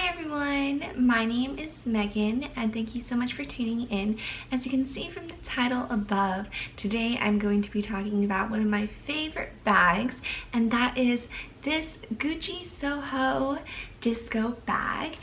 Hi everyone, my name is Megan and thank you so much for tuning in. As you can see from the title above, today I'm going to be talking about one of my favorite bags, and that is this Gucci Soho disco bag.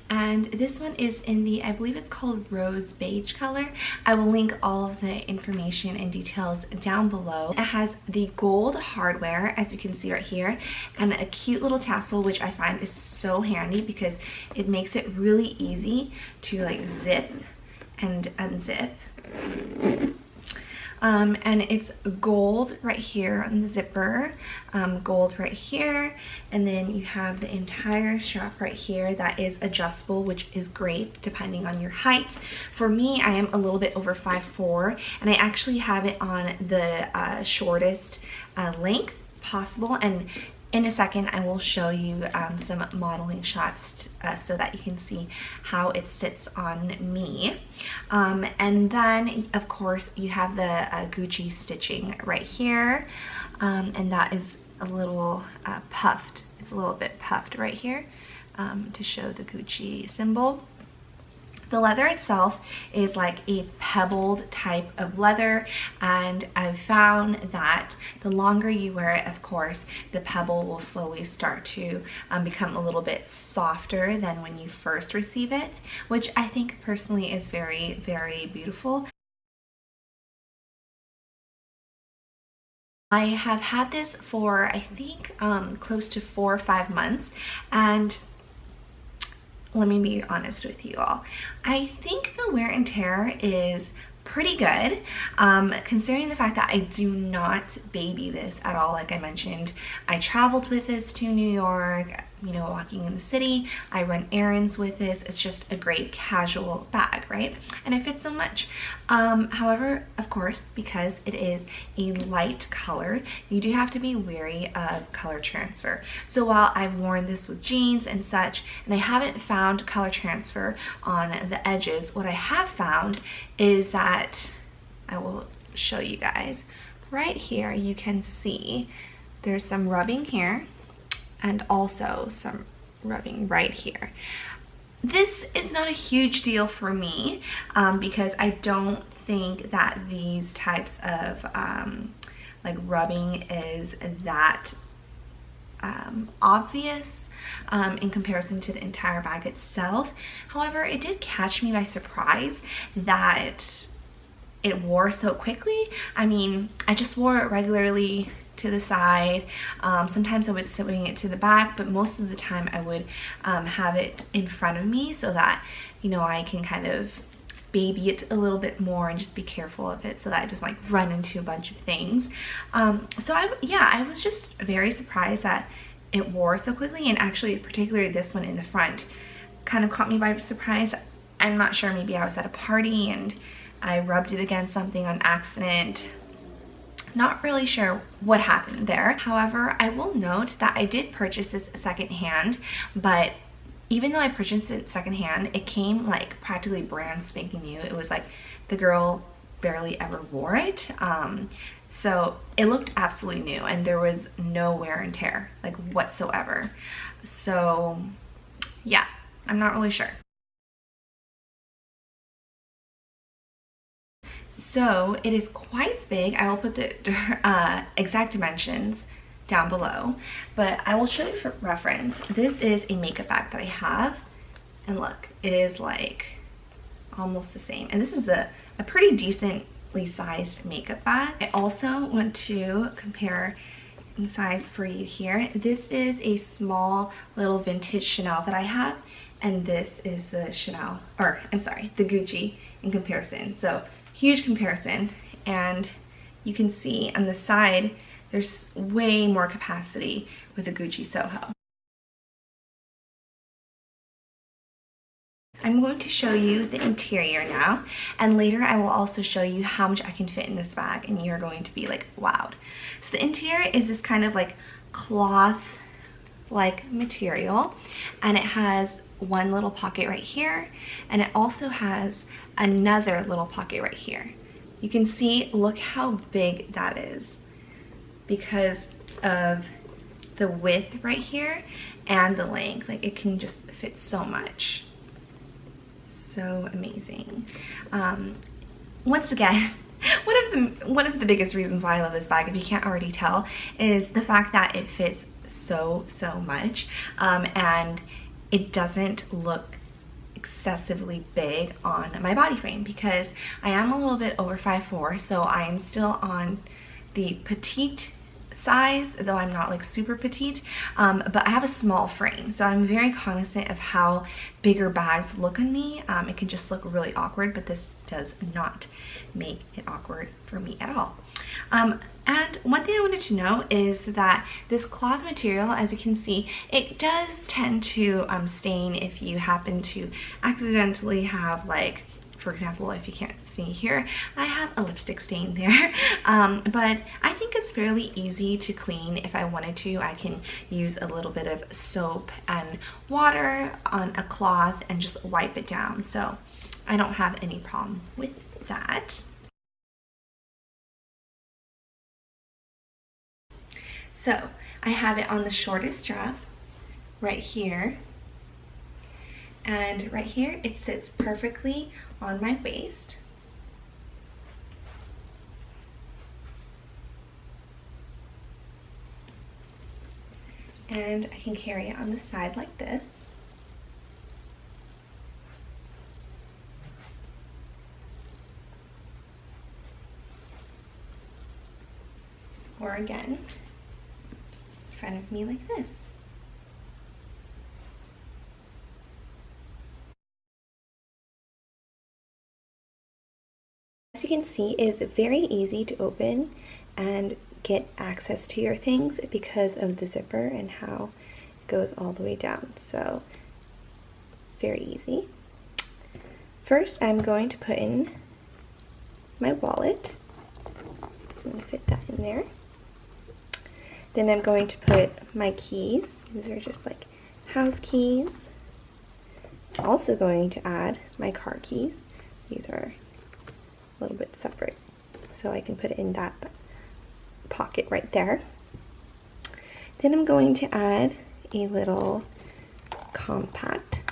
And this one is in the, I believe it's called rose beige color. I will link all of the information and details down below. It has the gold hardware, as you can see right here, and a cute little tassel, which I find is so handy because it makes it really easy to like zip and unzip. And it's gold right here on the zipper, gold right here, and then you have the entire strap right here that is adjustable, which is great depending on your height. For me, I am a little bit over 5'4", and I actually have it on the shortest length possible, and in a second I will show you some modeling shots so that you can see how it sits on me. And then of course you have the Gucci stitching right here, and that is a little puffed. It's a little bit puffed right here to show the Gucci symbol. The leather itself is like a pebbled type of leather, and I've found that the longer you wear it, of course, the pebble will slowly start to become a little bit softer than when you first receive it, which I think personally is very, very beautiful. I have had this for, I think, close to 4 or 5 months, and let me be honest with you all. I think the wear and tear is pretty good, considering the fact that I do not baby this at all. Like I mentioned, I traveled with this to New York, you know, walking in the city. I run errands with this. It's just a great casual bag, right? And it fits so much. However, of course, because it is a light color, you do have to be wary of color transfer. So while I've worn this with jeans and such, and I haven't found color transfer on the edges, what I have found is that, I will show you guys, right here you can see there's some rubbing here and also some rubbing right here. This is not a huge deal for me because I don't think that these types of like rubbing is that obvious in comparison to the entire bag itself. However, it did catch me by surprise that it wore so quickly. I mean, I just wore it regularly to the side. Sometimes I would swing it to the back, but most of the time I would have it in front of me so that, you know, I can kind of baby it a little bit more and just be careful of it so that it doesn't like run into a bunch of things. So I was just very surprised that it wore so quickly, and actually particularly this one in the front kind of caught me by surprise. I'm not sure, maybe I was at a party and I rubbed it against something on accident. Not really sure what happened there. However, I will note that I did purchase this secondhand, but even though I purchased it secondhand, it came like practically brand spanking new. It was like the girl barely ever wore it. So it looked absolutely new and there was no wear and tear like whatsoever. So yeah, I'm not really sure. So it is quite big. I will put the exact dimensions down below, but I will show you for reference. This is a makeup bag that I have, and look, it is like almost the same. And this is a pretty decently sized makeup bag. I also want to compare in size for you here. This is a small little vintage Chanel that I have, and this is the Chanel, or I'm sorry, the Gucci in comparison. So huge comparison, and you can see on the side there's way more capacity with the Gucci Soho. I'm going to show you the interior now, and later I will also show you how much I can fit in this bag, and you're going to be like wowed. So the interior is this kind of like cloth like material, and it has one little pocket right here, and it also has another little pocket right here. You can see, look how big that is because of the width right here, and the length. Like, it can just fit so much. So amazing. Once again, one of the biggest reasons why I love this bag, if you can't already tell, is the fact that it fits so much, and it doesn't look excessively big on my body frame, because I am a little bit over 5'4", so I am still on the petite size, though I'm not like super petite, but I have a small frame, so I'm very cognizant of how bigger bags look on me. It can just look really awkward, but this does not make it awkward for me at all. And one thing I wanted to know is that this cloth material, as you can see, it does tend to stain if you happen to accidentally have, like, for example, if you can't see here, I have a lipstick stain there, but I think it's fairly easy to clean. If I wanted to, I can use a little bit of soap and water on a cloth and just wipe it down, so I don't have any problem with that. So I have it on the shortest strap right here, and right here it sits perfectly on my waist. And I can carry it on the side like this. Or again, in front of me like this. As you can see, it's very easy to open and get access to your things because of the zipper and how it goes all the way down. So very easy. First, I'm going to put in my wallet. So I'm going to fit that in there. Then I'm going to put my keys. These are just like house keys. I'm also going to add my car keys. These are a little bit separate, so I can put it in that pocket right there. Then I'm going to add a little compact.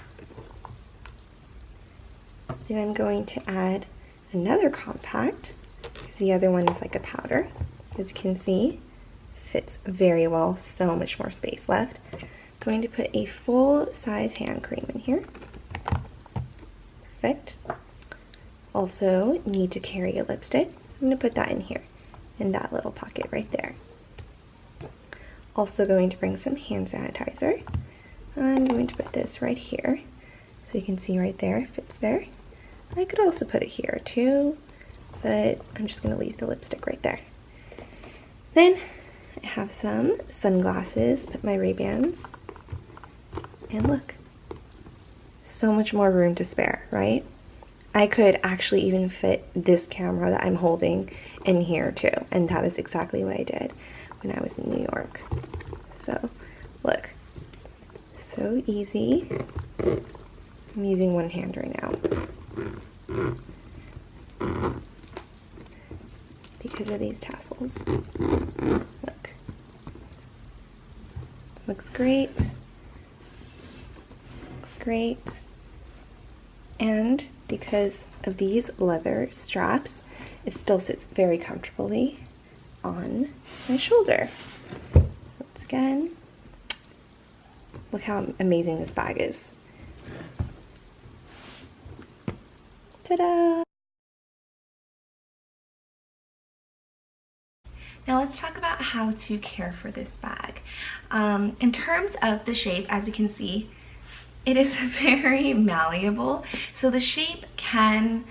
Then I'm going to add another compact, because the other one is like a powder. As you can see, fits very well, so much more space left. I'm going to put a full-size hand cream in here. Perfect. Also need to carry a lipstick. I'm going to put that in here, in that little pocket right there. Also going to bring some hand sanitizer. I'm going to put this right here, so you can see right there, it fits there. I could also put it here too, but I'm just going to leave the lipstick right there. Then I have some sunglasses, put my Ray-Bans, and look, so much more room to spare, right? I could actually even fit this camera that I'm holding in here too, and that is exactly what I did when I was in New York. So look, so easy. I'm using one hand right now because of these tassels. Look, looks great. Looks great. And because of these leather straps, it still sits very comfortably on my shoulder. So once again, look how amazing this bag is. Ta-da! Now let's talk about how to care for this bag. In terms of the shape, as you can see, it is very malleable, so the shape can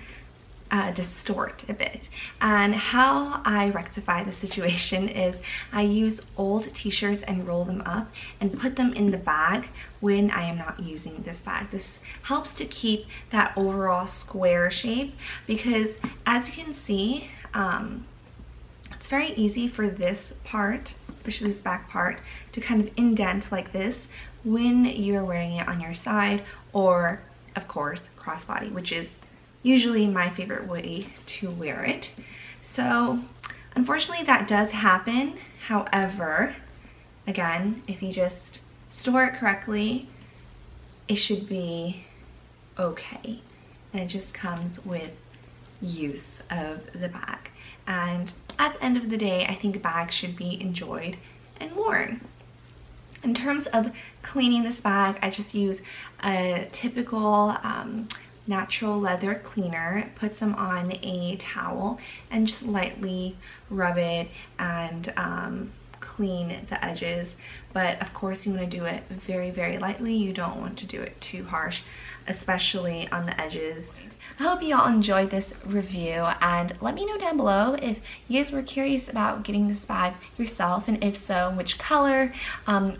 distort a bit. And how I rectify the situation is I use old t-shirts and roll them up and put them in the bag when I am not using this bag. This helps to keep that overall square shape, because as you can see, it's very easy for this part, especially this back part, to kind of indent like this when you're wearing it on your side, or of course crossbody, which is usually my favorite way to wear it. So unfortunately that does happen. However, again, if you just store it correctly, it should be okay. And it just comes with use of the bag. And at the end of the day, I think bags should be enjoyed and worn. In terms of cleaning this bag, I just use a typical natural leather cleaner. Put some on a towel and just lightly rub it and clean the edges. But of course you want to do it very, very lightly. You don't want to do it too harsh, especially on the edges. I hope you all enjoyed this review, and let me know down below if you guys were curious about getting this bag yourself, and if so, which color,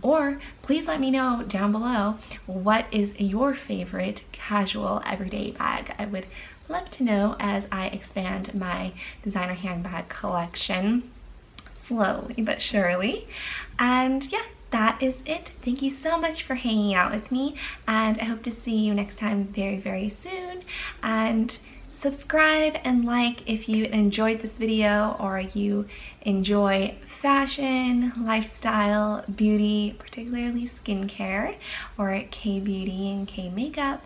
or please let me know down below what is your favorite casual everyday bag. I would love to know as I expand my designer handbag collection slowly but surely. And yeah, that is it. Thank you so much for hanging out with me, and I hope to see you next time very, very soon. And subscribe and like if you enjoyed this video or you enjoy fashion, lifestyle, beauty, particularly skincare or K-beauty and K-makeup.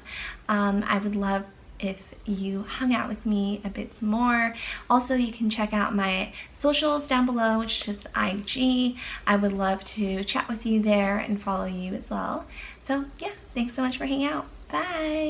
I would love if you hung out with me a bit more. Also, you can check out my socials down below, which is IG. I would love to chat with you there and follow you as well. So yeah, thanks so much for hanging out. Bye!